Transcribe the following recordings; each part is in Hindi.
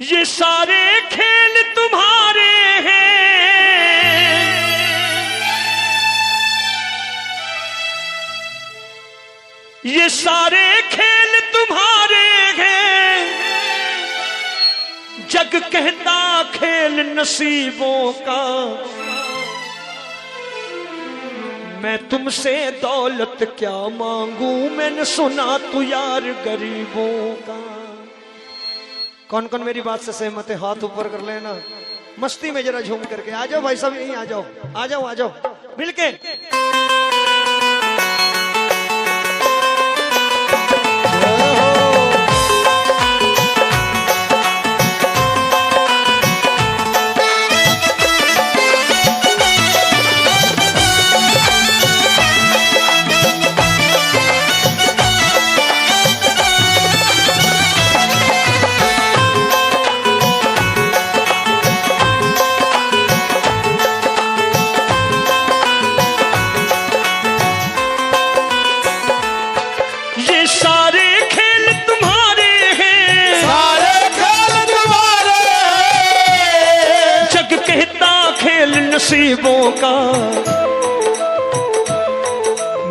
ये सारे खेल तुम्हारे हैं, ये सारे खेल तुम्हारे हैं, जग कहता खेल नसीबों का। मैं तुमसे दौलत क्या मांगू, मैंने सुना तू यार गरीबों का। कौन कौन मेरी बात से सहमत है? हाथ ऊपर कर लेना, मस्ती में जरा झूम करके आ जाओ भाई साहब, यहीं आ जाओ, आ जाओ, आ जाओ मिलके। नसीबों का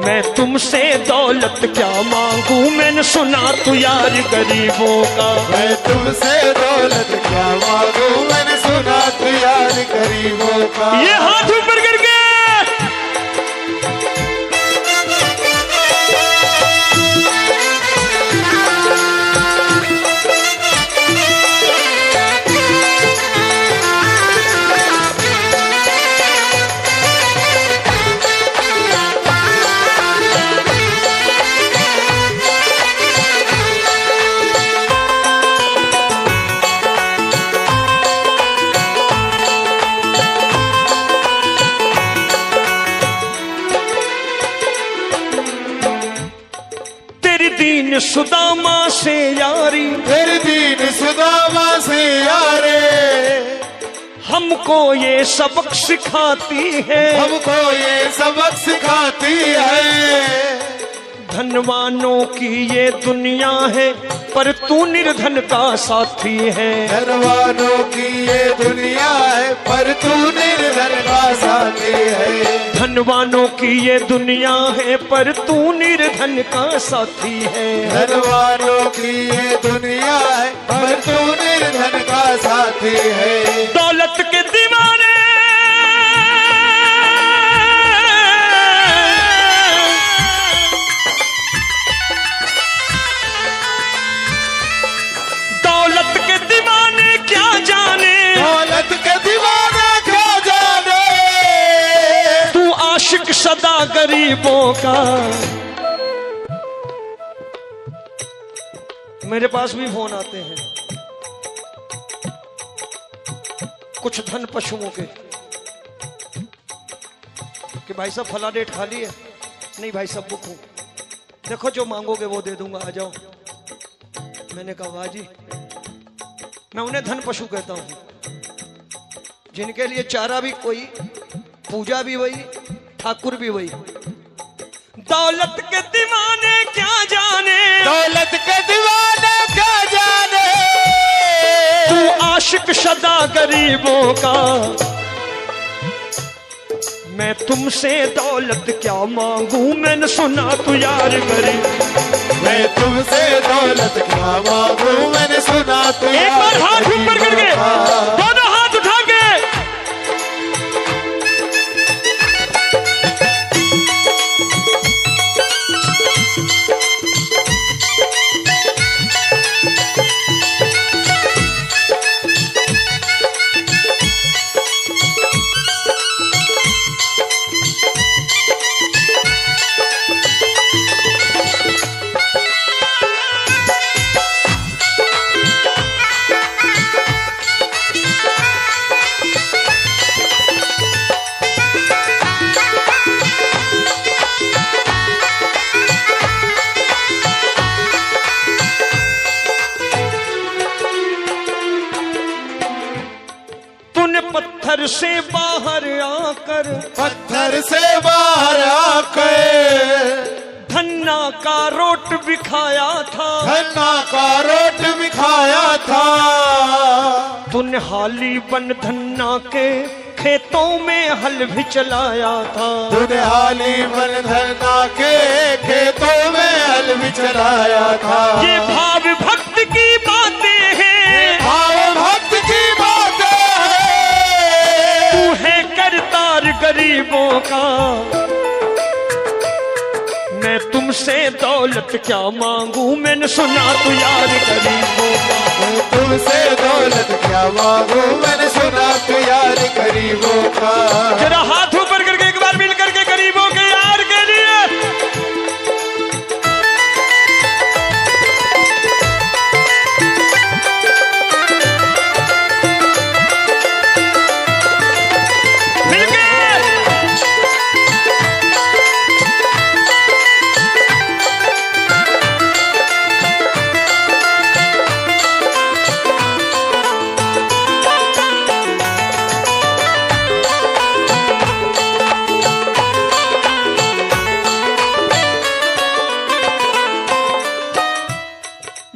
मैं तुमसे दौलत क्या मांगू, मैंने सुना तू यार गरीबों का। मैं तुमसे दौलत क्या मांगू, मैंने सुना तू यार गरीबों का। ये हाथ ऊपर करके दीन सुदामा से यारी, तेरी दीन सुदामा से यारे, हमको ये सबक सिखाती है, हमको ये सबक सिखाती है। धनवानों की ये दुनिया है, पर तू निर्धन का साथी है। धनवानों की ये दुनिया है, पर तू निर्धन का साथी है। धनवानों की ये दुनिया है, पर तू निर्धन का साथी है। धनवानों की ये दुनिया है, पर तू निर्धन का साथी है। दौलत के दीवाने सदा गरीबों का। मेरे पास भी फोन आते हैं कुछ धन पशुओं के कि भाई साहब फला डेट खाली है, नहीं भाई साहब बुक हूं, देखो जो मांगोगे वो दे दूंगा, आ जाओ। मैंने कहा वाह जी, मैं उन्हें धन पशु कहता हूं जिनके लिए चारा भी कोई, पूजा भी वही, ठाकुर भी वही। दौलत के दीवाने क्या जाने, दौलत के दीवाने क्या जाने, तू आशिक सदा गरीबों का। मैं तुमसे दौलत क्या मांगू, मैंने सुना तू यार गरीब। मैं तुमसे दौलत क्या मांगू, मैंने सुना तू यार। एक बार हाथ ऊपर करके, दोनों हाथ उठा के। पत्थर से बाहर आकर, पत्थर से बाहर आकर धन्ना का रोट बिखाया था, धन्ना का रोट बिखाया था। तुमने हाली बन धन्ना के खेतों में हल भी चलाया था। तूने हाली बन धन्ना के खेतों में हल भी चलाया था। ये भाव भक्त की बातें हैं, भाव भक्त की बातें हैं। तू है करतार गरीबों का, मैं तुमसे दौलत क्या मांगू, मैंने सुना तू यार गरीबों का। मैं तुमसे दौलत क्या मांगू, मैंने सुना तू यार गरीबों का। जरा हाथ ऊपर करके एक बार मिल करके गरीबों के यार के लिए।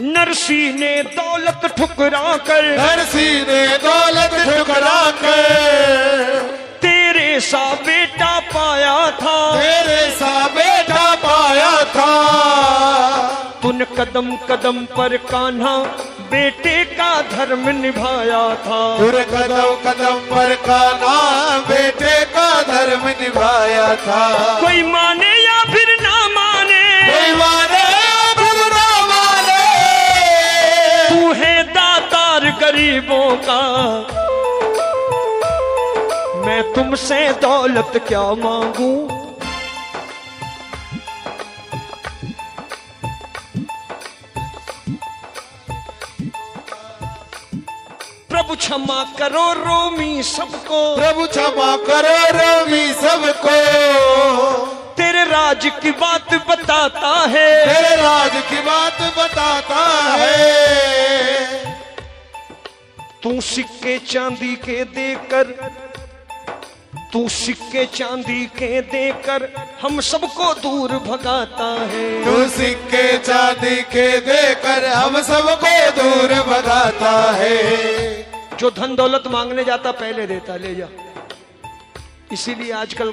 नरसी ने दौलत ठुकरा कर, नरसी ने दौलत ठुकरा कर तेरे सा बेटा पाया था, तेरे सा बेटा पाया था। तूने कदम कदम पर कान्हा बेटे का धर्म निभाया था। तूने कदम कदम पर कान्हा बेटे का धर्म निभाया था। कोई माने या फिर ना माने, कोई माने या फिर ना माने, तू है दातार गरीबों का, मैं तुमसे दौलत क्या मांगू। प्रभु क्षमा करो रोमी सबको, प्रभु क्षमा करो रोमी सबको। तेरे राज की बात बताता है, तेरे राज की बात बताता है। तू सिक्के चांदी के देकर, तू सिक्के चांदी के देकर हम सबको दूर भगाता है। तू सिक्के चांदी के देकर हम सबको दूर भगाता है। जो धन दौलत मांगने जाता पहले देता, ले जा। इसीलिए आजकल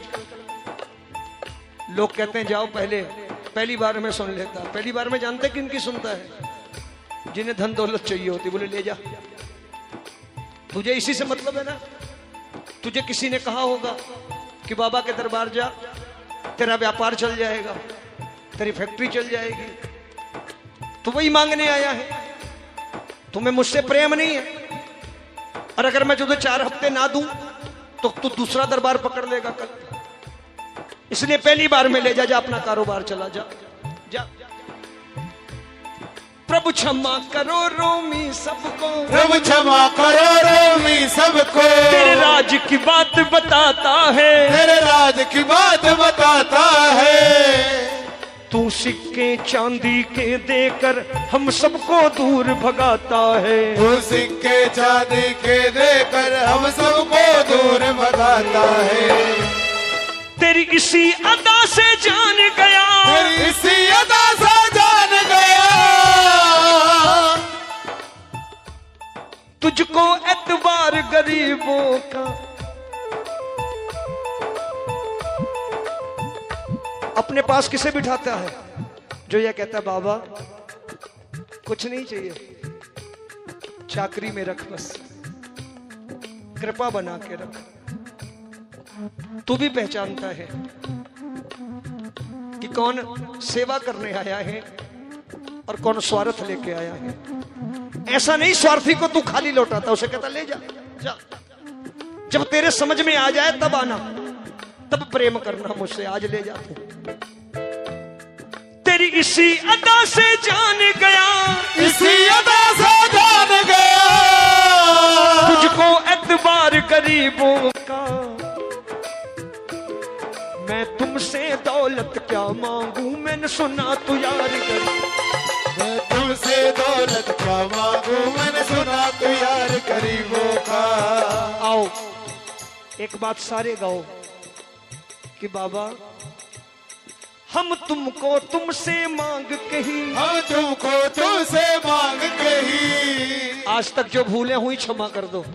लोग कहते हैं जाओ पहली बार में सुन लेता। पहली बार में जानते किनकी सुनता है? जिन्हें धन दौलत चाहिए होती, बोले ले जा, तुझे इसी से मतलब है ना। तुझे किसी ने कहा होगा कि बाबा के दरबार जा, तेरा व्यापार चल जाएगा, तेरी फैक्ट्री चल जाएगी, तो वही मांगने आया है। तुम्हें मुझसे प्रेम नहीं है, और अगर मैं तुझे 4 हफ्ते ना दूं तो तू दूसरा दरबार पकड़ लेगा कल। इसलिए पहली बार में ले जा, जा अपना कारोबार चला जा, जा। प्रभु क्षमा करो रोमी सबको, प्रभु क्षमा करो रोमी सबको। तेरे राज की बात बताता है, तेरे राज की बात बताता है। तू सिक्के चांदी के देकर हम सबको दूर भगाता है। तू सिक्के चांदी के देकर हम सबको दूर भगाता है। तेरी इसी अदा से जान गया, तेरी इसी अदा से जान गया, तुझको एतबार गरीबों का। अपने पास किसे बिठाता है? जो यह कहता है बाबा कुछ नहीं चाहिए, चाकरी में रख, बस कृपा बना के रख। तू भी पहचानता है कि कौन सेवा करने आया है और कौन स्वार्थ लेके आया है। ऐसा नहीं स्वार्थी को तू खाली लौटाता, उसे कहता ले जा, जा। जब तेरे समझ में आ जाए तब आना, तब प्रेम करना मुझसे। आज ले जा तू। तेरी इसी अदा से जान गया, इसी अदा से जान गया, तुझको एतबार गरीबों का। मैं तुमसे दौलत क्या मांगू, मैंने सुना तू यार गरीब। मैं तुमसे दौलत क्या मांगू, मैंने सुना तू यार गरीबों का। आओ एक बात सारे गाओ कि बाबा हम तुमको तुमसे मांग के ही, हम तुमको तुमसे मांग के ही आज तक जो भूले हुई क्षमा कर दो।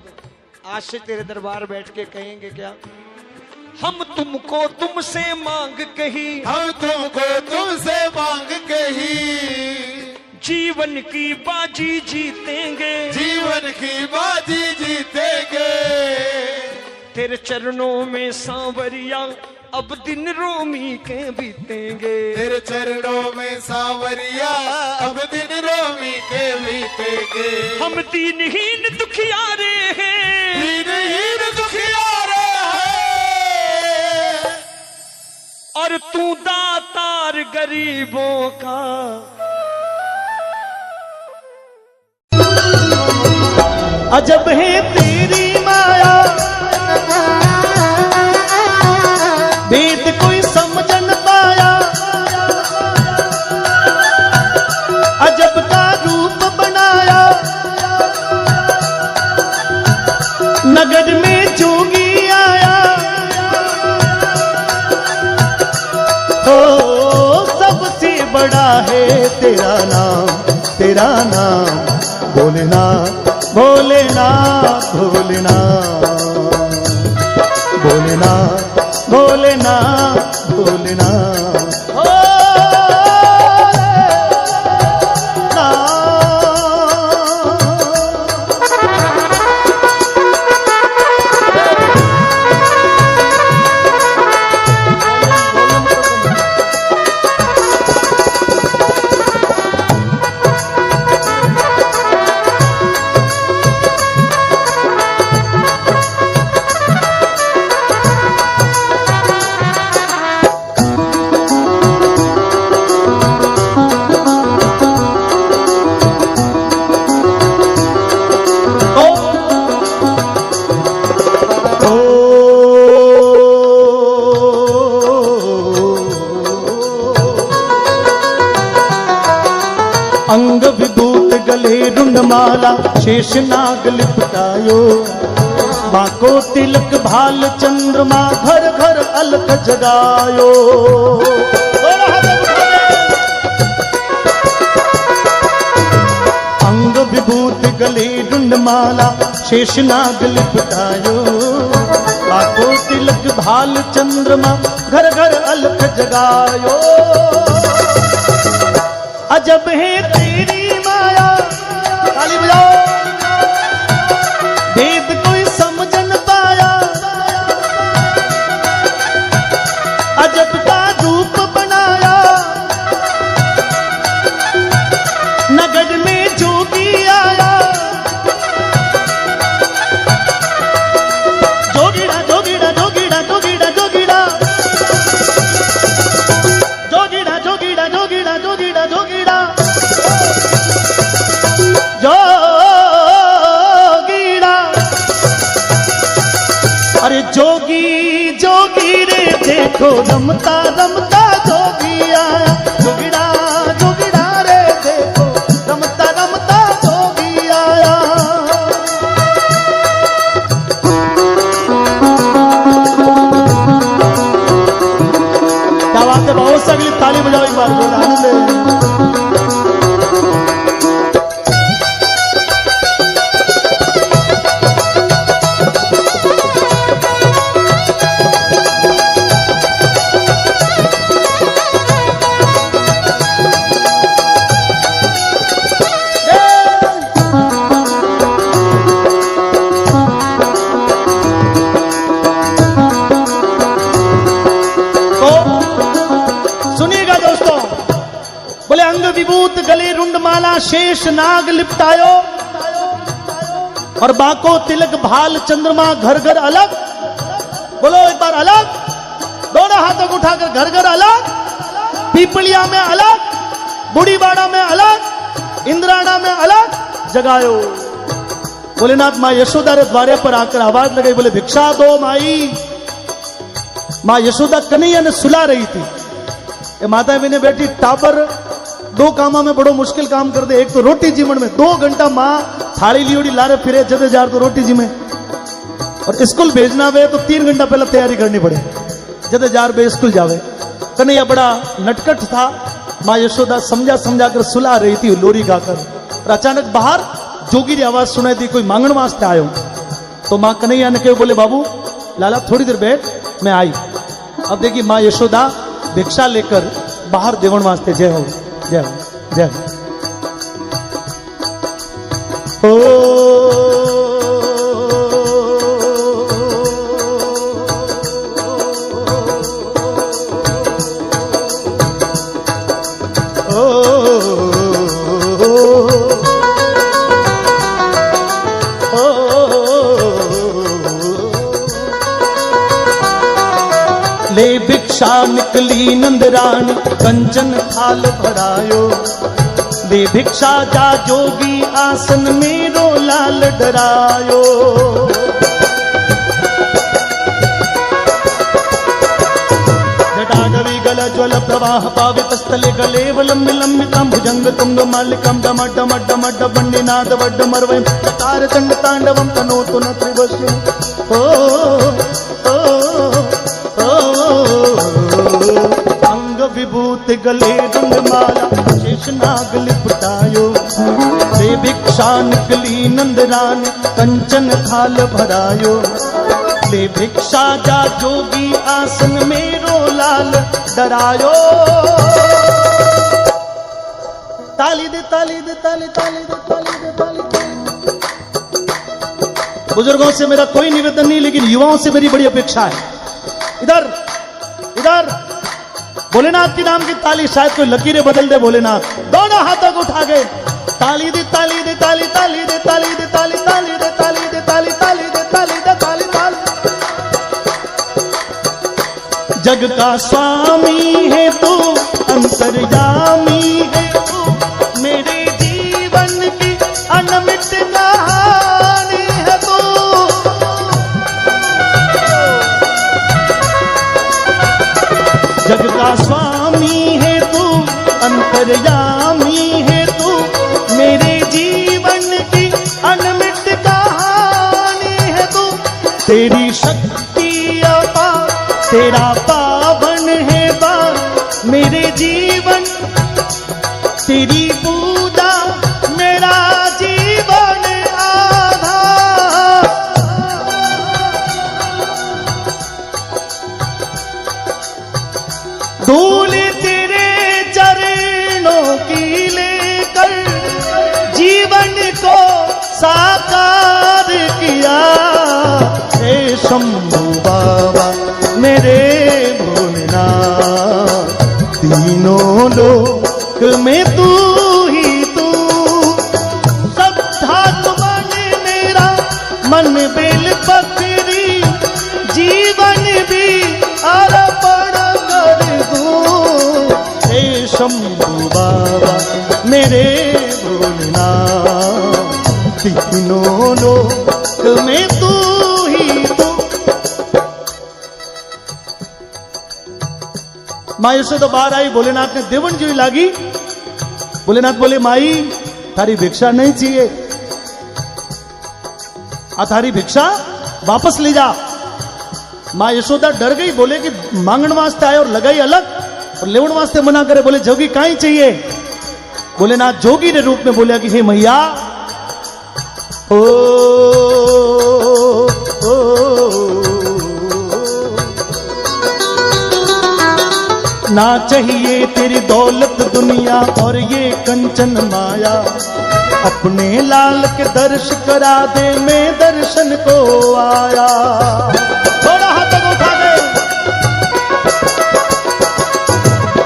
आज से तेरे दरबार बैठ के कहेंगे क्या, हम तुमको तुमसे मांग कही, हम तुमको तुमसे मांग कही, जीवन की बाजी जीतेंगे, जीवन की बाजी जीतेंगे। तेरे चरणों में सांवरिया अब दिन रोमी के बीतेंगे, तेरे चरणों में सांवरिया अब दिन रोमी के बीतेंगे। हम दीनहीन दुखियारे हैं, दीनहीन दुखियारे हैं, और तू दातार गरीबों का। अजब है तेरी माया, भेद कोई समझ न पाया, अजब का रूप बनाया, नगर में जोगी आया, ओ सबसे बड़ा है तेरा नाम, तेरा नाम भोलेनाथ, भोलेनाथ, भोलेनाथ, भोलेनाथ, भोलेनाथ, भोलेनाथ, अंग विभूत गले रुंडमाला शेष नाग लिपटायो, माँ को तिलक भाल चंद्रमा घर घर अलख जगायो। अंग विभूत गले रुंडमाला शेष नाग लिपटायो, माँ को तिलक भाल चंद्रमा घर घर अलख जगायो। अजब है तेरी माया, ताली बजाओ, भेद कोई समझ न पाया, अजब का रूप बनाया, नगर में जोगी आया, जोगीड़ा जोगीड़ा जोगीड़ा जोगीड़ा जोगीड़ा, जोगीड़ा जोगीड़ा जोगीड़ा जोगीड़ा जोगीड़ा, जोगीड़ा, अरे जोगी जोगी रे देखो रमता रमता जोगी आया, जोगीड़ा जोगीड़ा रे देखो रमता रमता जोगी आया। क्या बात है, बहुत सगली ताली बजाओ एक बार, आनंद है। विभूत गले रुंडमाला शेष नाग लिपटायो, और बाको तिलक भाल चंद्रमा घर घर अलग। बोलो एक बार अलग, दोनों हाथों को उठाकर घर घर अलग, पीपलिया में अलग, बुढ़ीबाड़ा में अलग, इंद्राणा में अलग जगायो। भोलेनाथ माँ यशोदा रे द्वारे पर आकर आवाज लगाई, बोले भिक्षा दो माई। माँ यशोदा कन्हैया ने सुला रही थी, ये माता भी ने बेटी टापर दो कामा में बड़ो मुश्किल काम कर दे, एक तो रोटी जीवन में 2 घंटा माँ थाली लियोड़ी लारे फिरे जदे जार तो रोटी जी में, और स्कूल भेजना वे तो 3 घंटा पहले तैयारी करनी पड़े जदे जार बे स्कूल जावे। कन्हैया बड़ा नटखट था, माँ यशोदा समझा समझा कर सुला रही थी लोरी गाकर, और अचानक बाहर जोगी री आवाज सुनाई दी, कोई मांगण वास्ते आयो। तो मां कन्हैया ने कहो, बोले बाबू लाला थोड़ी देर बैठ, मैं आई। अब देखिए मां यशोदा भिक्षा लेकर बाहर देवण वास्ते, जय हो जय हो जय हो। ले भिक्षा निकली नंदरानी, कंचन थाल भरायो। ले भिक्षा जा जोगी, आसन मेरो लाल डरायो। जटागवि गल ज्वल प्रवाह पावितस्थले, गलेवलंबि लंबितं भुजंग तुंग मालिकं डम डम डम डबंडिनाद वड्ड मर्वयं, तार चंड तांडवं तनोतु न त्रिवश्यं। अंग विभूति गले रंगमाला, शेष नाग लिपटायो। ले भिक्षा निकली नंदरानी, कंचन थाल भरायो। ले भिक्षा जा जोगी, आसन मेरो लाल डरायो। ताली दे ताली दे ताली ताली दे ताली दे ताली दे। बुजुर्गों से मेरा कोई निवेदन नहीं, लेकिन युवाओं से मेरी बड़ी अपेक्षा है। इधर इधर भोलेनाथ के नाम की ताली, शायद कोई लकीरें बदल दे भोलेनाथ। दोनों हाथों को उठा गए, ताली दे ताली दे ताली ताली दे ताली दे ताली ताली दे ताली दे ताली ताली दे ताली दे ताली ताली। जग का स्वामी है तू, अंतर्यामी है तू, मेरे जीवन की अनमिट कहानी है तू। जग का स्वामी है तू, अंतर्यामी है तू, मेरे जीवन की अनमिट कहानी है तू। तेरी शक्ति अपार, तेरा पावन है बार, मेरे जीवन तेरी पूजा, मेरा जीवन आधार। धूल तेरे चरणों की लेकर जीवन को साकार किया। हे शंभू बाबा मेरे भोलेनाथ, तीनों लोक में तू ही तू। श्रद्धा मन मेरा, मन बेल पकड़ी, जीवन भी अर्पण कर दूं। हे शंभू बाबा मेरे भोलेनाथ, तीनों लोक में तू ही तू। माँ से तो बाहर आई, भोलेनाथ ने देवन जी लागी। भोलेनाथ बोले माई थारी भिक्षा नहीं चाहिए, थारी भिक्षा वापस ले जा। माँ यशोदा डर गई, बोले कि मांगण वास्ते आए और लगाई अलग और लेवन वास्ते मना करे। बोले जोगी काई चाहिए। भोलेनाथ जोगी ने रूप में बोला कि हे मैया, ओ, ना चाहिए तेरी दौलत दुनिया और ये कंचन माया। अपने लाल के दर्श करा दे, मैं दर्शन को आया। थोड़ा हाथों को उठा दे।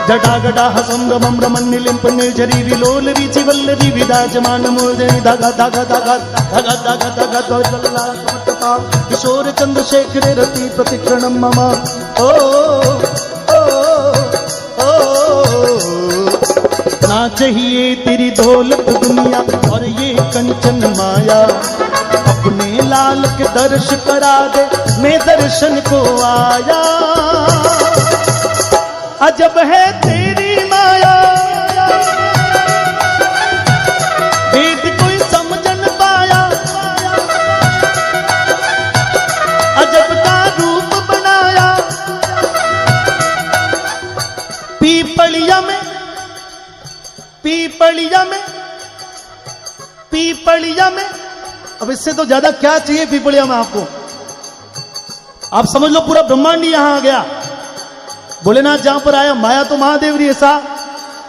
जटा गटा हसंगमं रमन्निलिंप निर्झरी विलोल वीचि वल्लरी विराजमान मूर्धनि धागा धागा धागा धागा धागा धागा ध्वजल्ला समर्पता किशोर चंद्रशेखर रति प्रतिक्षणं मम। ओ ना चाहिए तेरी दौलत दुनिया और ये कंचन माया। अपने लाल के दर्श करा दे, मैं दर्शन को आया। अजब है तेरी माया, वेद कोई समझ न पाया। अजब का रूप बनाया, पीपलिया में पीपलिया में, अब इससे तो ज्यादा क्या चाहिए पीपलिया में आपको? आप समझ लो पूरा ब्रह्मांड ही यहां आ गया। भोलेनाथ जहां पर आया, माया तो महादेव रही ऐसा।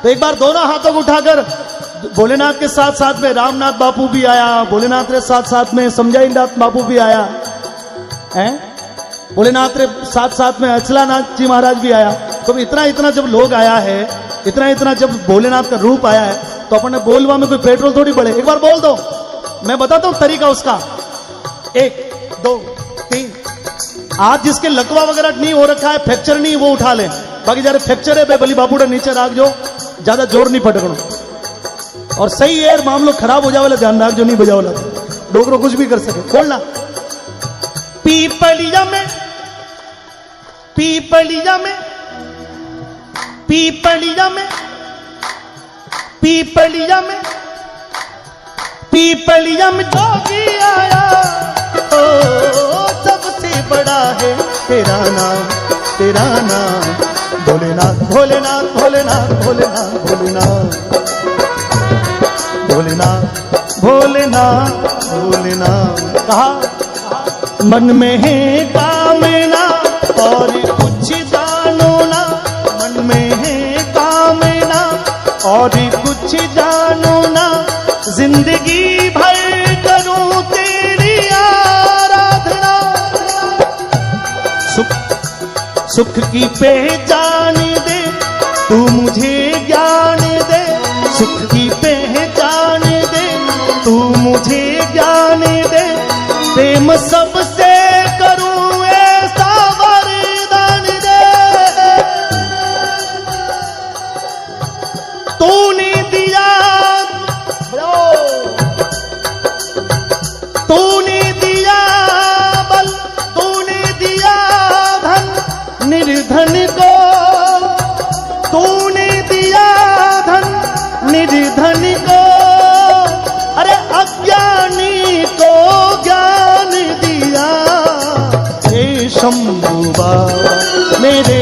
तो एक बार दोनों हाथों को उठाकर, भोलेनाथ के साथ साथ में रामनाथ बापू भी आया, भोलेनाथ के साथ साथ में समझाईनाथ बापू भी आया है, भोलेनाथ के साथ साथ में अचलानाथ जी महाराज भी आया। तो इतना इतना जब लोग आया है, इतना इतना जब भोलेनाथ का रूप आया है, तो अपन ने बोलवा में कोई पेट्रोल थोड़ी बढ़े। एक बार बोल दो, मैं बताता हूं तरीका उसका। 1 2 3। आज जिसके लकवा वगैरह नहीं हो रखा है, फ्रैक्चर नहीं, वो उठा ले। बाकी जरा फ्रैक्चर है बे, भली बापूड़ा नीचे राख जो, ज्यादा जोर नहीं पटकना। और सही है, मामलो खराब हो जाए वाला ध्यान राख जो, नहीं बजा वाला डोकरो कुछ भी कर सके। बोलना पीपलिया में, पीपलिया में, पीपलिया में, पीपलिया में, पीपलिया में जोगी आया, ओ सबसे बड़ा है तेरा नाम, तेरा नाम भोलेनाथ, भोलेनाथ, भोलेनाथ, भोलेनाथ, भोलेनाथ, भोलेनाथ, भोलेनाथ, भोलेनाथ। कहा मन में है कामना और कुछ जानो ना, मन में है कामना और कुछ जानो ना, जिंदगी भर करूं तेरी आराधना। सुख की पहचान दे तू मुझे ज्ञान दे, सुख की पहचान दे तू मुझे ज्ञान दे, प्रेम सबसे करूं ऐसा वरदान दे। तूने दिया, तूने दिया बल, तूने दिया धन निर्धन को, तूने दिया धन निर्धन को, अरे अज्ञानी को ज्ञान दिया। हे शंभू बाबा मेरे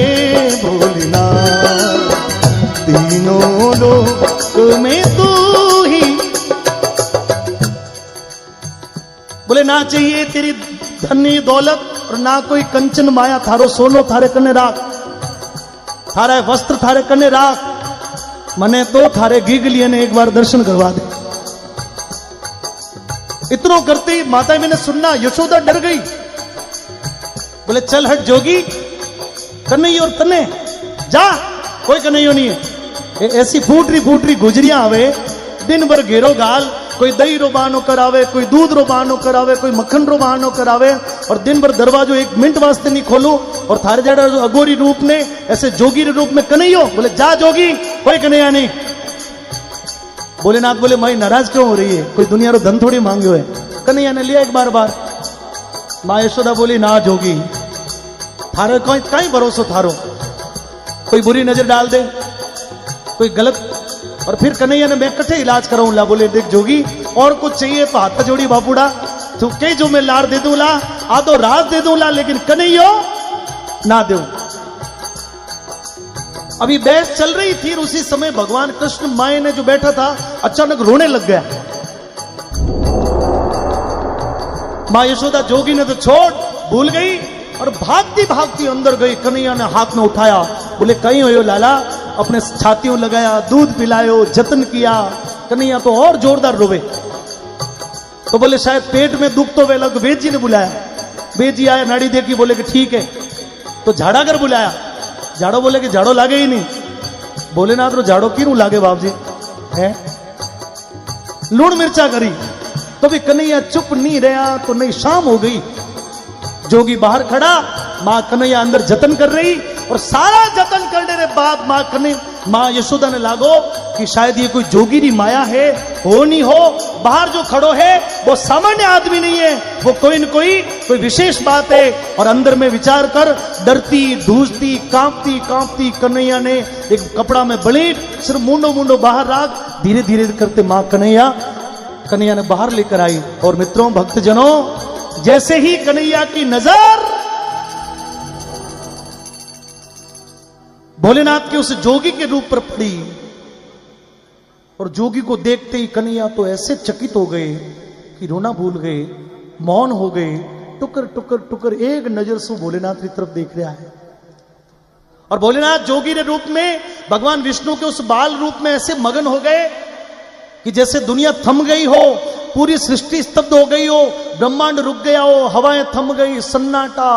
भोलेनाथ, तीनों लोक में तू ही। बोले ना चाहिए तेरी धनी दौलत और ना कोई कंचन माया, थारो सोनो थारे कने राख, थारा वस्त्र थारे कने राख, मने तो थारे गीगलिए ने एक बार दर्शन करवा दे। इतनो करते माता मैंने सुनना, यशोदा डर गई। बोले चल हट जोगी, कन्हैया और कन्ने जा, कोई कन्हैया नहीं है। ऐसी फूटरी गुजरियां आवे, दिन भर घेरो गाल, कोई दही रो बहानो करावे, कोई दूध रो बहानो करावे, कोई मक्खन रो बहानो करावे, और दिन भर दरवाजो 1 मिनट वास्ते नहीं खोलू। और थारे जड़ा जो अगोरी रूप ने, ऐसे जोगी रूप में कन्हैया। बोले जा जोगी, कोई कन्हैया नहीं। भोलेनाथ बोले माई नाराज क्यों हो रही है, कोई दुनिया रो धन थोड़ी मांगे हुए। कन्हैया ने लिया एक बार। माँ यशोदा बोली ना जोगी, थारे कहीं भरोसा थारो, कोई बुरी नजर डाल दे, कोई गलत। और फिर कन्हैया ने मैं कठे इलाज कराऊं ला। बोले देख जोगी, और कुछ चाहिए तो हाथ जोड़ी बापूड़ा, तो कई जो मैं लार दे दूं ला, आधो राज दे दूं ला, लेकिन कन्हैया ना दूं। अभी बहस चल रही थी, उसी समय भगवान कृष्ण माए ने जो बैठा था अचानक रोने लग गया। मां यशोदा जोगी ने तो छोड़ भूल गई और भागती भागती अंदर गई। कन्हैया ने हाथ में उठाया, बोले कहीं हो लाला, अपने छातियों लगाया, दूध पिलायो, जतन किया। कन्हैया तो और जोरदार रोवे। तो बोले शायद पेट में दुख तो वे लग। वेद जी ने बुलाया, वेद जी आया, नाड़ी देखी, बोले कि ठीक है। तो झाड़ा कर बुलाया, झाड़ो बोले कि झाड़ो लागे ही नहीं। भोलेनाथ रो झाड़ो क्यों लागे बाप जी है, लूण मिर्चा करी। तो भी कन्हैया चुप नहीं रहा। तो नहीं शाम हो गई, जोगी बाहर खड़ा, मां कन्हैया अंदर जतन कर रही। और सारा जतन करने के बाद मां यशोदा ने लागो कि शायद ये कोई जोगीरी माया है, हो नहीं हो। बाहर जो खड़ो है वो सामान्य आदमी नहीं है, वो कोई न कोई विशेष बात है। और अंदर में विचार कर डरती, धूजती, कांपती कन्हैया ने एक कपड़ा में बलीट सिर्फ मुंडो बाहर राख, धीरे धीरे करते मां कन्हैया ने बाहर लेकर आई। और मित्रों, भक्तजनों, जैसे ही कन्हैया की नजर भोलेनाथ के उस जोगी के रूप पर पड़ी, और जोगी को देखते ही कन्हैया तो ऐसे चकित हो गए कि रोना भूल गए, मौन हो गए, टुकर टुकर टुकर एक नजर से भोलेनाथ की तरफ देख रहा है। और भोलेनाथ जोगी ने रूप में भगवान विष्णु के उस बाल रूप में ऐसे मगन हो गए कि जैसे दुनिया थम गई हो, पूरी सृष्टि स्तब्ध हो गई हो, ब्रह्मांड रुक गया हो, हवाएं थम गई, सन्नाटा।